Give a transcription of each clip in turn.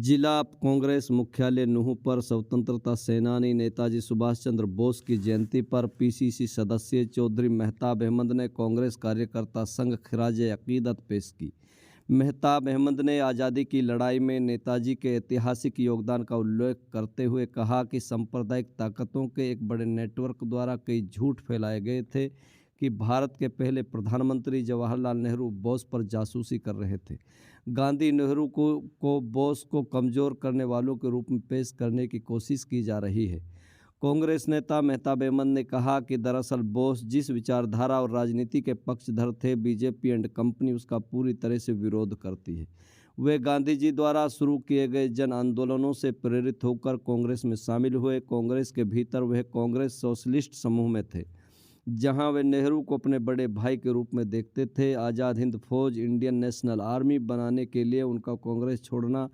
जिला कांग्रेस मुख्यालय नूंह पर स्वतंत्रता सेनानी नेताजी सुभाष चंद्र बोस की जयंती पर पीसीसी सदस्य चौधरी मेहताब अहमद ने कांग्रेस कार्यकर्ता संघ खिराज अकीदत पेश की। मेहताब अहमद ने आज़ादी की लड़ाई में नेताजी के ऐतिहासिक योगदान का उल्लेख करते हुए कहा कि सांप्रदायिक ताकतों के एक बड़े नेटवर्क द्वारा कई झूठ फैलाए गए थे कि भारत के पहले प्रधानमंत्री जवाहरलाल नेहरू बोस पर जासूसी कर रहे थे। गांधी नेहरू को बोस को कमज़ोर करने वालों के रूप में पेश करने की कोशिश की जा रही है। कांग्रेस नेता मेहताब अहमद ने कहा कि दरअसल बोस जिस विचारधारा और राजनीति के पक्षधर थे, बीजेपी एंड कंपनी उसका पूरी तरह से विरोध करती है। वे गांधी जी द्वारा शुरू किए गए जन आंदोलनों से प्रेरित होकर कांग्रेस में शामिल हुए। कांग्रेस के भीतर वह कांग्रेस सोशलिस्ट समूह में थे, जहां वे नेहरू को अपने बड़े भाई के रूप में देखते थे। आज़ाद हिंद फौज, इंडियन नेशनल आर्मी बनाने के लिए उनका कांग्रेस छोड़ना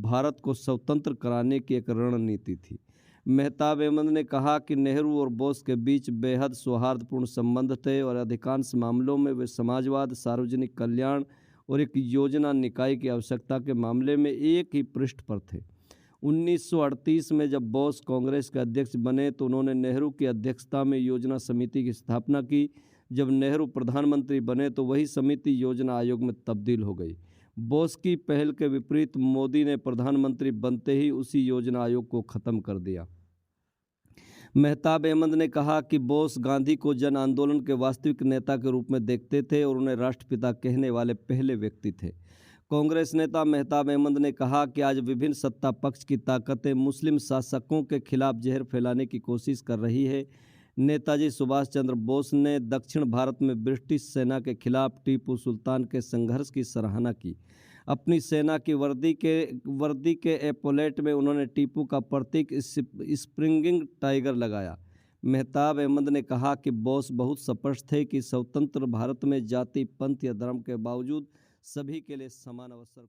भारत को स्वतंत्र कराने की एक रणनीति थी। मेहताब अहमद ने कहा कि नेहरू और बोस के बीच बेहद सौहार्दपूर्ण संबंध थे और अधिकांश मामलों में वे समाजवाद, सार्वजनिक कल्याण और एक योजना निकाय की आवश्यकता के मामले में एक ही पृष्ठ पर थे। 1938 में जब बोस कांग्रेस के अध्यक्ष बने तो उन्होंने नेहरू की अध्यक्षता में योजना समिति की स्थापना की। जब नेहरू प्रधानमंत्री बने तो वही समिति योजना आयोग में तब्दील हो गई। बोस की पहल के विपरीत मोदी ने प्रधानमंत्री बनते ही उसी योजना आयोग को ख़त्म कर दिया। मेहताब अहमद ने कहा कि बोस गांधी को जन आंदोलन के वास्तविक नेता के रूप में देखते थे और उन्हें राष्ट्रपिता कहने वाले पहले व्यक्ति थे। कांग्रेस नेता मेहताब अहमद ने कहा कि आज विभिन्न सत्ता पक्ष की ताकतें मुस्लिम शासकों के खिलाफ जहर फैलाने की कोशिश कर रही है। नेताजी सुभाष चंद्र बोस ने दक्षिण भारत में ब्रिटिश सेना के खिलाफ टीपू सुल्तान के संघर्ष की सराहना की। अपनी सेना की वर्दी के एपोलेट में उन्होंने टीपू का प्रतीक स्प्रिंगिंग टाइगर लगाया। मेहताब अहमद ने कहा कि बोस बहुत स्पष्ट थे कि स्वतंत्र भारत में जाति, पंथ या धर्म के बावजूद सभी के लिए समान अवसर